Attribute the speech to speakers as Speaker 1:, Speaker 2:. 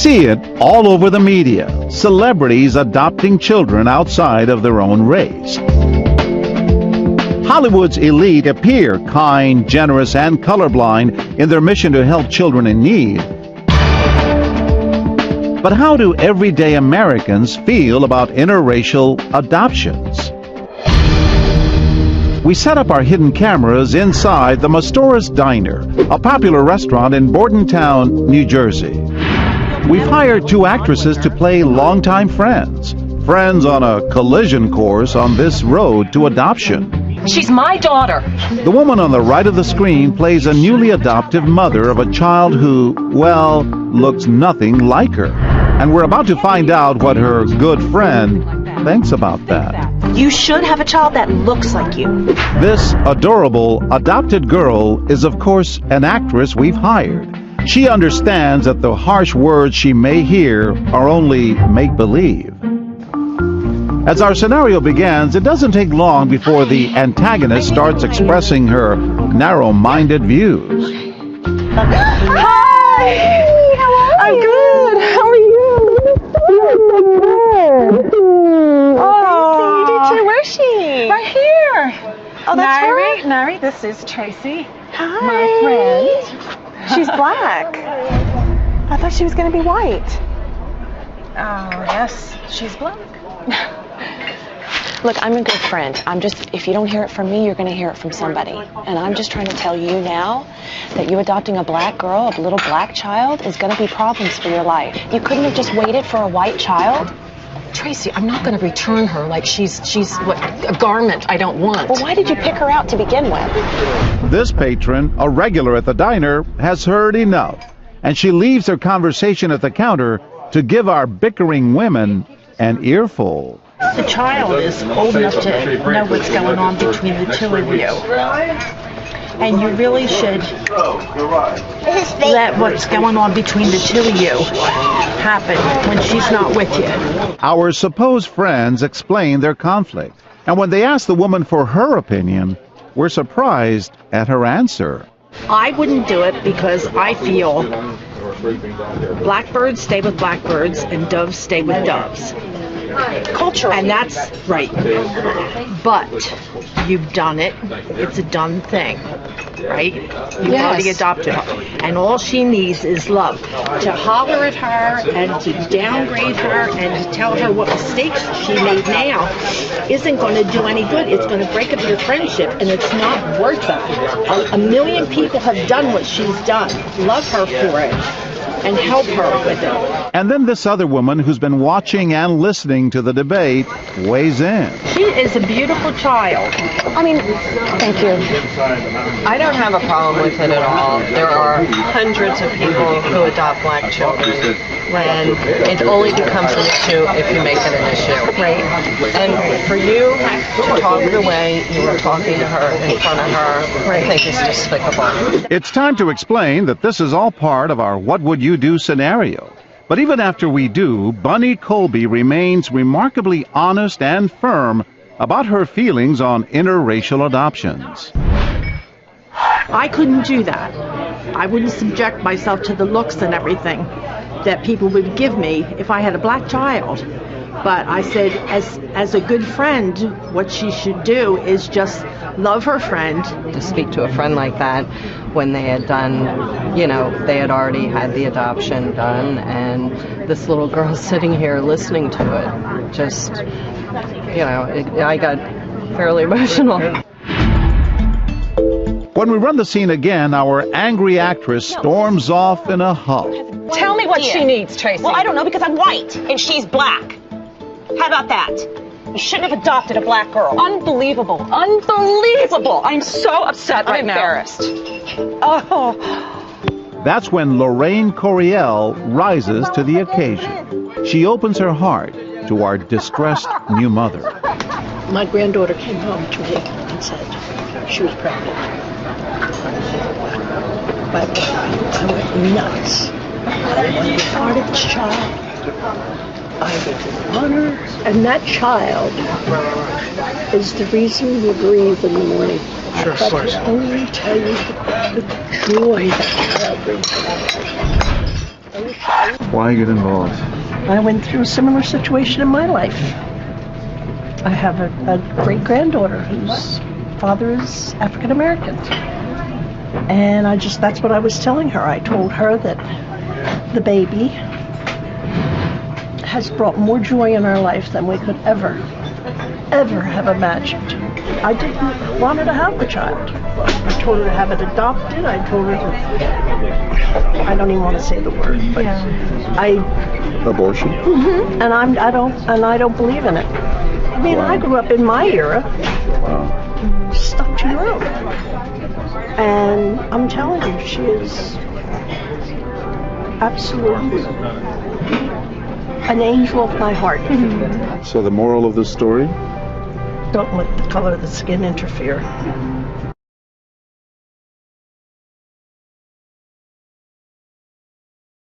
Speaker 1: See it all over the media. Celebrities adopting children outside of their own race. Hollywood's elite appear kind, generous, and colorblind in their mission to help children in need. But how do everyday Americans feel about interracial adoptions? We set up our hidden cameras inside the Mastora's Diner, a popular restaurant in Bordentown, New Jersey. We've hired two actresses to play longtime friends on a collision course on this road to adoption.
Speaker 2: She's my daughter.
Speaker 1: The woman on the right of the screen plays a newly adoptive mother of a child who, well, looks nothing like her. And we're about to find out what her good friend thinks about that.
Speaker 3: You should have a child that looks like you.
Speaker 1: This adorable adopted girl is, of course, an actress we've hired. She understands that the harsh words she may hear are only make-believe. As our scenario begins, it doesn't take long before the antagonist starts expressing her narrow-minded views.
Speaker 3: Hi! I'm good. How are you? You're so good. Oh, you did too. Where's she?
Speaker 4: Right here.
Speaker 3: Oh, that's her?
Speaker 4: Nari, this is Tracy,
Speaker 3: Hi.
Speaker 4: my friend.
Speaker 3: She's black. I thought she was going to be white.
Speaker 4: Oh, yes, she's black.
Speaker 5: Look, I'm a good friend. If you don't hear it from me, you're going to hear it from somebody. And I'm just trying to tell you now that you adopting a black girl, a little black child, is going to be problems for your life. You couldn't have just waited for a white child?
Speaker 2: Tracy, I'm not going to return her like she's a garment I don't want.
Speaker 5: Well, why did you pick her out to begin with?
Speaker 1: This patron, a regular at the diner, has heard enough, and she leaves her conversation at the counter to give our bickering women an earful.
Speaker 4: The child is old enough to know what's going on between the two of you. And you really should let what's going on between the two of you happen when she's not with you.
Speaker 1: Our supposed friends explain their conflict, and when they ask the woman for her opinion, we're surprised at her answer.
Speaker 4: I wouldn't do it because I feel blackbirds stay with blackbirds and doves stay with doves.
Speaker 3: Culture.
Speaker 4: And that's right. But you've done it. It's a done thing, right? You've already adopted her. And all she needs is love. To holler at her and to downgrade her and to tell her what mistakes she made now isn't going to do any good. It's going to break up your friendship, and it's not worth it. A million people have done what she's done. Love her for it. And help her with it.
Speaker 1: And then this other woman who's been watching and listening to the debate weighs in.
Speaker 4: She is a beautiful child.
Speaker 5: I mean, thank you.
Speaker 6: I don't have a problem with it at all. There are hundreds of people who adopt black children, and it only becomes an issue if you make it an issue.
Speaker 4: Right.
Speaker 6: And for you to talk the way you were talking to her in front of her, I think is despicable.
Speaker 1: It's time to explain that this is all part of our What Would You Do scenario. But even after we do, Bunny Colby remains remarkably honest and firm about her feelings on interracial adoptions.
Speaker 4: I couldn't do that. I wouldn't subject myself to the looks and everything that people would give me if I had a black child. But I said, as a good friend, what she should do is just love her friend.
Speaker 6: To speak to a friend like that when they had done, they had already had the adoption done, and this little girl sitting here listening to it, just, I got fairly emotional.
Speaker 1: When we run the scene again, our angry actress storms off in a huff.
Speaker 2: Tell me what she needs, Tracy.
Speaker 3: Well, I don't know, because I'm white and she's black. How about that? You shouldn't have adopted a black girl.
Speaker 2: Unbelievable. Unbelievable. I'm so upset right now.
Speaker 3: I'm embarrassed.
Speaker 2: Oh.
Speaker 1: That's when Lorraine Coriel rises to the occasion. She opens her heart to our distressed new mother.
Speaker 7: My granddaughter came home to me and said she was pregnant. But I went nuts. I didn't want to be part of this child. I didn't want her. And that child is the reason we breathe in the morning.
Speaker 8: Sure,
Speaker 7: I can only tell you the joy that child brings to my life.
Speaker 1: Why get involved?
Speaker 7: I went through a similar situation in my life. I have a great-granddaughter whose father is African American. And that's what I was telling her. I told her that the baby has brought more joy in our life than we could ever have imagined. I didn't want her to have the child. I told her to have it adopted. I told her to, I don't even want to say the word, but
Speaker 1: Abortion?
Speaker 7: and I don't believe in it. I mean, I grew up in my era. Stuck to your own. And I'm telling you, she is absolutely an angel of my heart.
Speaker 1: So the moral of the story?
Speaker 7: Don't let the color of the skin interfere.